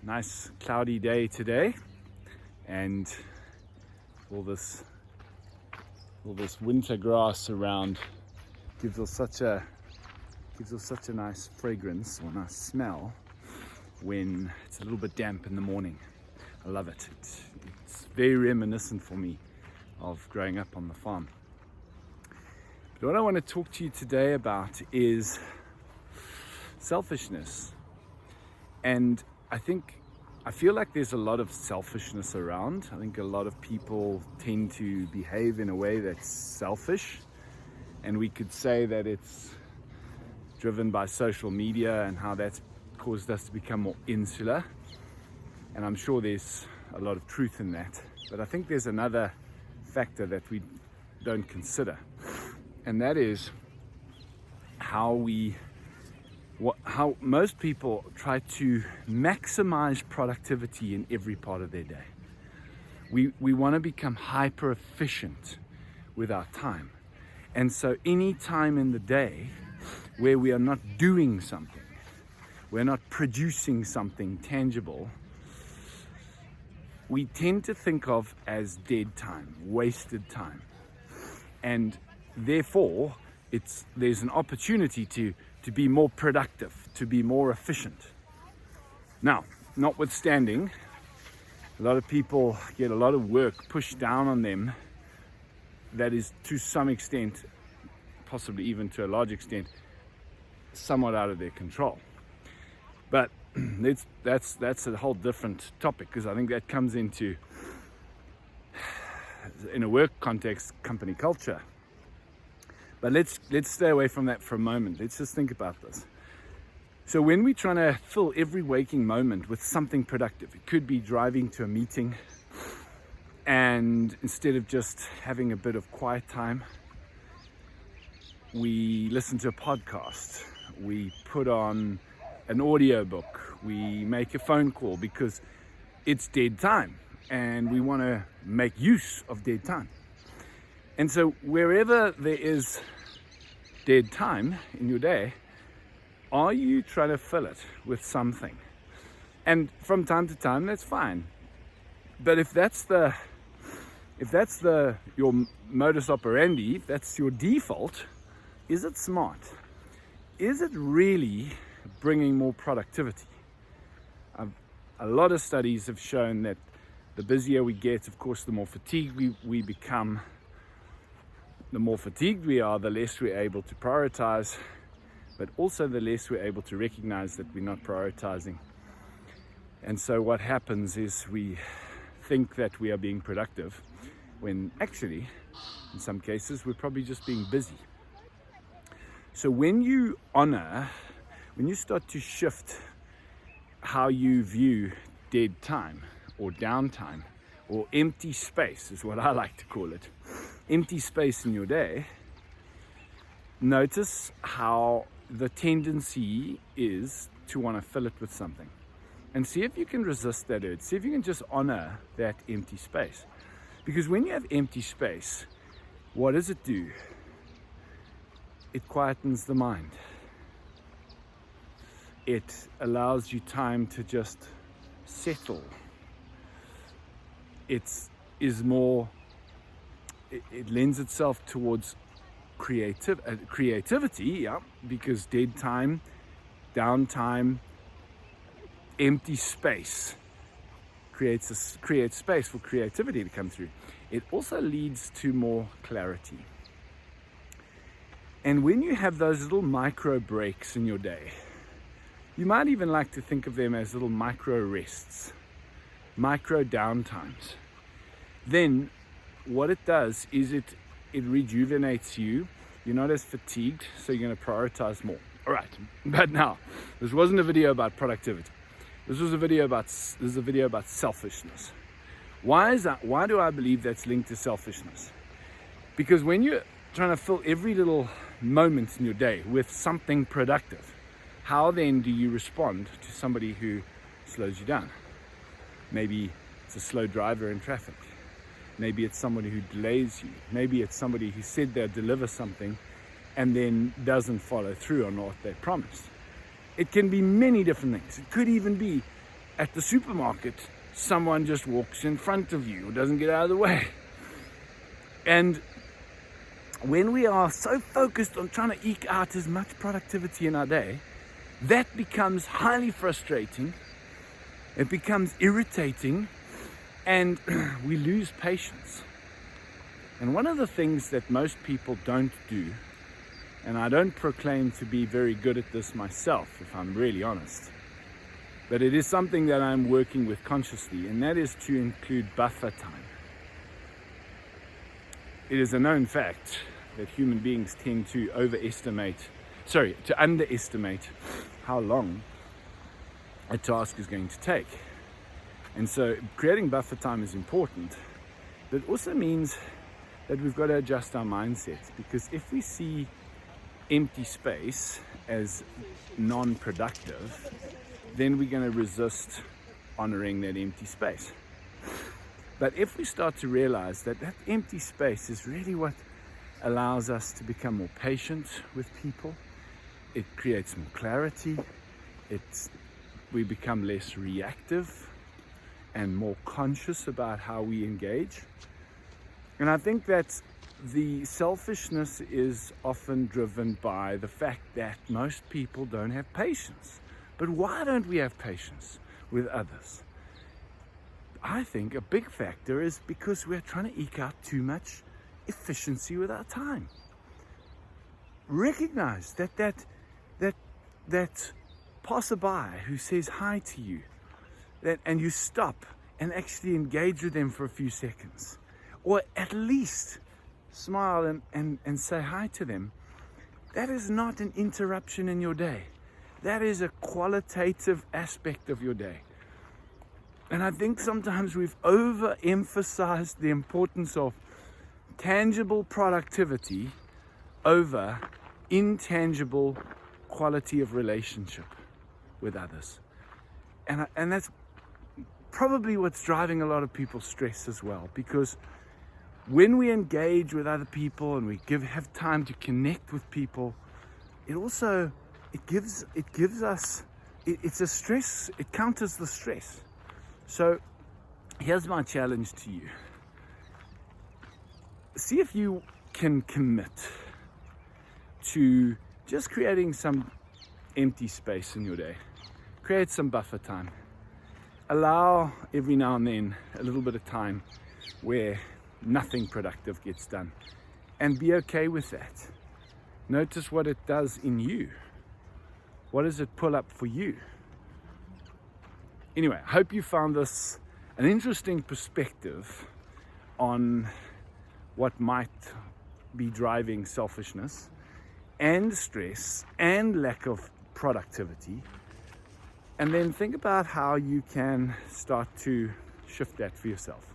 Nice cloudy day today, and all this winter grass around gives us such a nice fragrance or nice smell when it's a little bit damp in the morning. I love it. It's very reminiscent for me of growing up on the farm. But what I want to talk to you today about is selfishness. And I feel like there's a lot of selfishness around. I think a lot of people tend to behave in a way that's selfish, and we could say that it's driven by social media and how that's caused us to become more insular. And I'm sure there's a lot of truth in that. But I think there's another factor that we don't consider, and that is how most people try to maximize productivity in every part of their day. We want to become hyper efficient with our time. And so any time in the day where we are not doing something, we're not producing something tangible, we tend to think of as dead time, wasted time. And therefore, there's an opportunity to be more productive, to be more efficient. Now, notwithstanding, a lot of people get a lot of work pushed down on them that is to some extent, possibly even to a large extent, somewhat out of their control. But that's a whole different topic, because I think that comes into, in a work context, company culture. But let's stay away from that for a moment. Let's just think about this. So when we're trying to fill every waking moment with something productive, it could be driving to a meeting, and instead of just having a bit of quiet time, we listen to a podcast, we put on an audio book, we make a phone call because it's dead time and we want to make use of dead time. And so wherever there is dead time in your day, are you trying to fill it with something? And from time to time, that's fine. But if that's your modus operandi, if that's your default, is it smart? Is it really bringing more productivity? A lot of studies have shown that the busier we get, of course, the more fatigued we become. The more fatigued we are, the less we're able to prioritize, but also the less we're able to recognize that we're not prioritizing. And so what happens is we think that we are being productive, when actually, in some cases, we're probably just being busy. So when you start to shift how you view dead time or downtime, or empty space is what I like to call it, empty space in your day, notice how the tendency is to want to fill it with something. And see if you can resist that urge. See if you can just honor that empty space. Because when you have empty space, what does it do? It quietens the mind. It allows you time to just settle. It lends itself towards creativity, yeah, because dead time, downtime, empty space creates space for creativity to come through. It also leads to more clarity. And when you have those little micro breaks in your day, you might even like to think of them as little micro rests, micro downtimes. Then what it does is it rejuvenates you. You're not as fatigued, so you're going to prioritize more. All right, but now, this wasn't a video about productivity. This is a video about selfishness. Why is that? Why do I believe that's linked to selfishness? Because when you're trying to fill every little moment in your day with something productive, how then do you respond to somebody who slows you down? Maybe it's a slow driver in traffic. Maybe it's somebody who delays you. Maybe it's somebody who said they'll deliver something and then doesn't follow through on what they promised. It can be many different things. It could even be at the supermarket, someone just walks in front of you or doesn't get out of the way. And when we are so focused on trying to eke out as much productivity in our day, that becomes highly frustrating, it becomes irritating, and we lose patience. And one of the things that most people don't do, and I don't proclaim to be very good at this myself, if I'm really honest, but it is something that I'm working with consciously, and that is to include buffer time. It is a known fact that human beings tend to underestimate how long a task is going to take. And so creating buffer time is important, but it also means that we've got to adjust our mindsets, because if we see empty space as non-productive, then we're going to resist honoring that empty space. But if we start to realize that that empty space is really what allows us to become more patient with people, it creates more clarity, we become less reactive and more conscious about how we engage. And I think that the selfishness is often driven by the fact that most people don't have patience. But why don't we have patience with others? I think a big factor is because we're trying to eke out too much efficiency with our time. Recognize that passerby who says hi to you, and you stop and actually engage with them for a few seconds, or at least smile and say hi to them. That is not an interruption in your day. That is a qualitative aspect of your day. And I think sometimes we've overemphasized the importance of tangible productivity over intangible quality of relationship with others. And that's probably what's driving a lot of people's stress as well, because when we engage with other people and we have time to connect with people, it's a stress, it counters the stress. So here's my challenge to you. See if you can commit to just creating some empty space in your day. Create some buffer time. Allow every now and then a little bit of time where nothing productive gets done, and be okay with that. Notice what it does in you. What does it pull up for you? Anyway, I hope you found this an interesting perspective on what might be driving selfishness and stress and lack of productivity. And then think about how you can start to shift that for yourself.